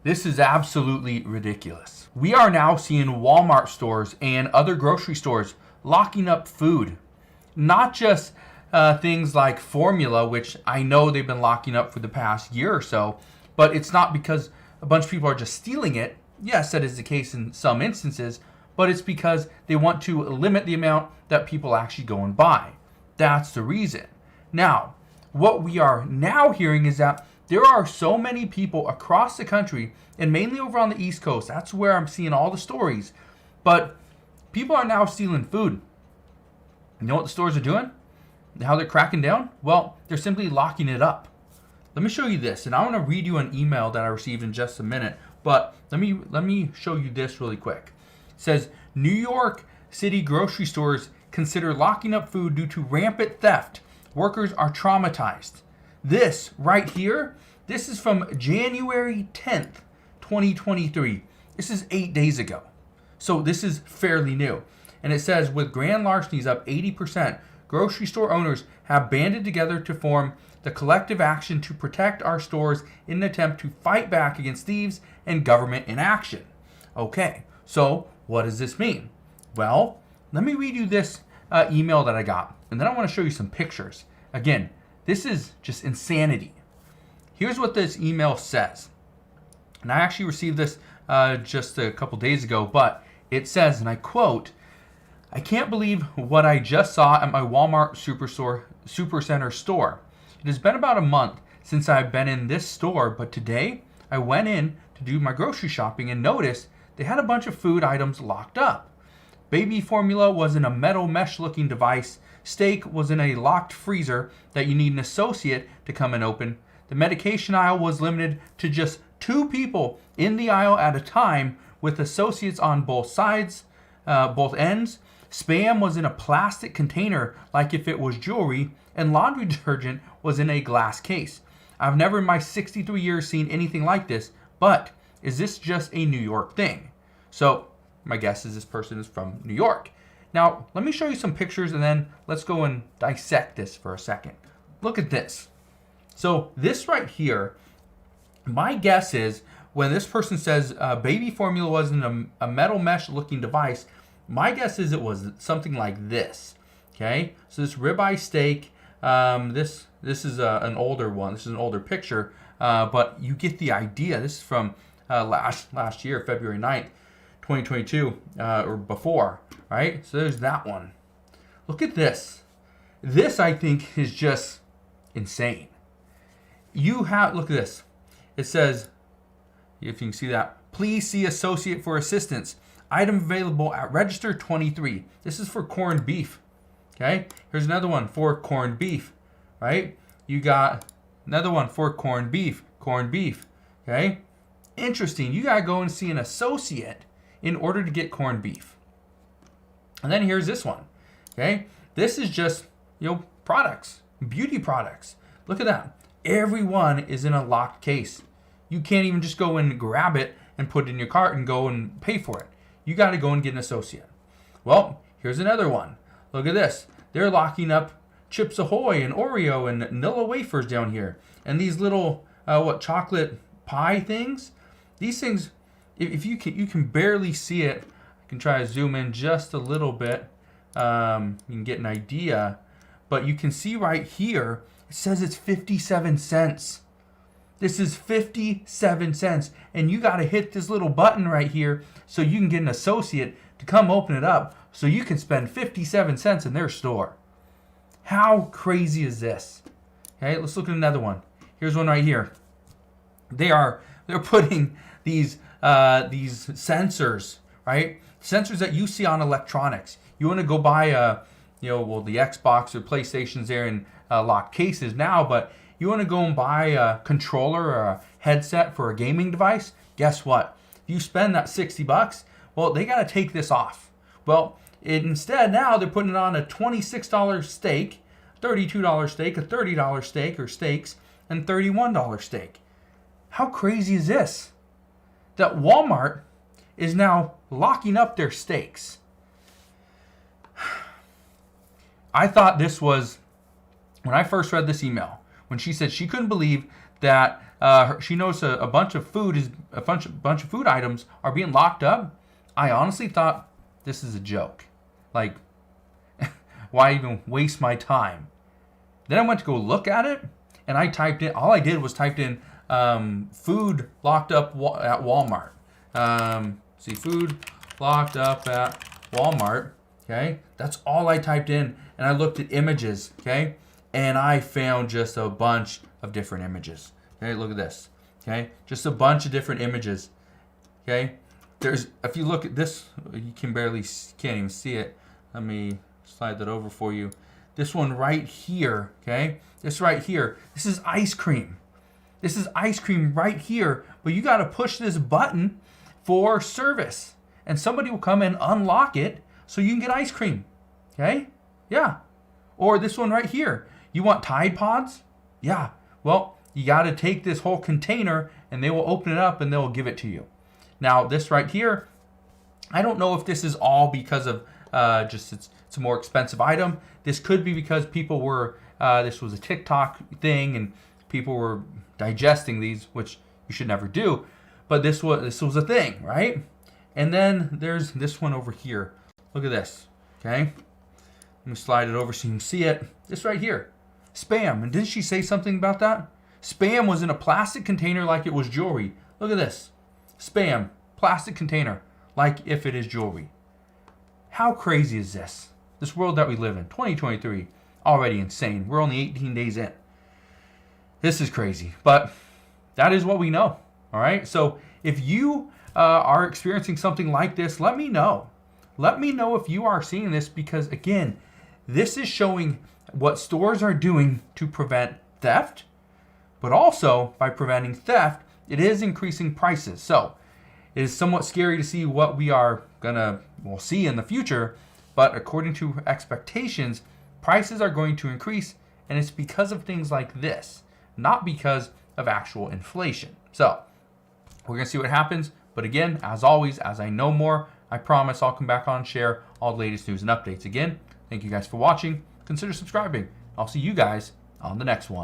This is absolutely ridiculous. We are now seeing Walmart stores and other grocery stores locking up food. Not just things like formula, which I know they've been locking up for the past year or so, but it's not because a bunch of people are just stealing it. Yes, that is the case in some instances, but it's because they want to limit the amount that people actually go and buy. That's the reason. Now, what we are now hearing is that there are so many people across the country, and mainly over on the East Coast. That's where I'm seeing all the stories. But people are now stealing food. You know what the stores are doing? How they're cracking down? Well, they're simply locking it up. Let me show you this, and I want to read you an email that I received in just a minute. But let me show you this really quick. It says, New York City grocery stores consider locking up food due to rampant theft. Workers are traumatized. This right here, this is from January 10th, 2023. This is 8 days ago. So this is fairly new. And it says, with grand larcenies up 80%, grocery store owners have banded together to form the collective action to protect our stores in an attempt to fight back against thieves and government inaction. Okay, so what does this mean? Well, let me read you this email that I got, and then I want to show you some pictures. Again, this is just insanity. Here's what this email says. And I actually received this just a couple days ago, but it says, and I quote, I can't believe what I just saw at my Walmart Supercenter store. It has been about a month since I've been in this store, but today I went in to do my grocery shopping and noticed they had a bunch of food items locked up. Baby formula was in a metal mesh looking device. Steak was in a locked freezer that you need an associate to come and open. The medication aisle was limited to just 2 people in the aisle at a time with associates on both sides, both ends. Spam was in a plastic container like if it was jewelry, and laundry detergent was in a glass case. I've never in my 63 years seen anything like this, but is this just a New York thing? So my guess is this person is from New York. Now, let me show you some pictures and then let's go and dissect this for a second. Look at this. So this right here, my guess is when this person says baby formula was in a metal mesh looking device, my guess is it was something like this. Okay, so this ribeye steak, this is an older one. This is an older picture, but you get the idea. This is from last year, February 9th, 2022, or before, right? So there's that one. Look at this. This, I think, is just insane. Look at this. It says, if you can see that, please see associate for assistance. Item available at register 23. This is for corned beef. Okay, here's another one for corned beef, right? You got another one for corned beef. Okay, interesting. You gotta go and see an associate in order to get corned beef. And then here's this one. Okay, this is just products, beauty products. Look at that. Everyone is in a locked case. You can't even just go and grab it and put it in your cart and go and pay for it. You got to go and get an associate. Well, here's another one. Look at this. They're locking up Chips Ahoy and Oreo and Nilla wafers down here. And these little, chocolate pie things. These things, if you can barely see it. I can try to zoom in just a little bit. You can get an idea. But you can see right here, it says it's 57 cents. This is 57 cents. And you got to hit this little button right here so you can get an associate to come open it up so you can spend 57 cents in their store. How crazy is this? Okay, let's look at another one. Here's one right here. They're putting these sensors, right? Sensors that you see on electronics. You want to go buy the Xbox or PlayStations there in locked cases now, but you want to go and buy a controller or a headset for a gaming device? Guess what? If you spend that $60, well, they got to take this off. Well, instead now they're putting it on a $26 steak, $32 steak, a $30 steak or steaks, and $31 steak. How crazy is this? That Walmart is now locking up their steaks. I thought this was, when I first read this email, when she said she couldn't believe that she noticed a bunch of food items are being locked up. I honestly thought this is a joke. Like, why even waste my time? Then I went to go look at it, and I typed in. All I did was typed in food locked up at Walmart. See, food locked up at Walmart. Okay, that's all I typed in, and I looked at images. Okay, and I found just a bunch of different images. Okay, look at this. Okay, just a bunch of different images. Okay, if you look at this, you can't even see it. Let me slide that over for you. This one right here. Okay, this right here. This is ice cream. This is ice cream right here, but you got to push this button for service, and somebody will come and unlock it so you can get ice cream. Okay? Yeah. Or this one right here. You want Tide Pods? Yeah. Well, you got to take this whole container, and they will open it up and they will give it to you. Now, this right here, I don't know if this is all because of just it's a more expensive item. This could be because people were, this was a TikTok thing, and people were digesting these, which you should never do. But this was a thing, right? And then there's this one over here. Look at this, okay? Let me slide it over so you can see it. This right here, Spam. And didn't she say something about that? Spam was in a plastic container like it was jewelry. Look at this. Spam, plastic container, like if it is jewelry. How crazy is this? This world that we live in, 2023, already insane. We're only 18 days in. This is crazy, but that is what we know. All right. So if you are experiencing something like this, let me know. Let me know if you are seeing this, because again, this is showing what stores are doing to prevent theft, but also by preventing theft, it is increasing prices. So it is somewhat scary to see what we'll see in the future, but according to expectations, prices are going to increase, and it's because of things like this, not because of actual inflation. So we're going to see what happens. But again, as always, as I know more, I promise I'll come back on and share all the latest news and updates. Again, thank you guys for watching. Consider subscribing. I'll see you guys on the next one.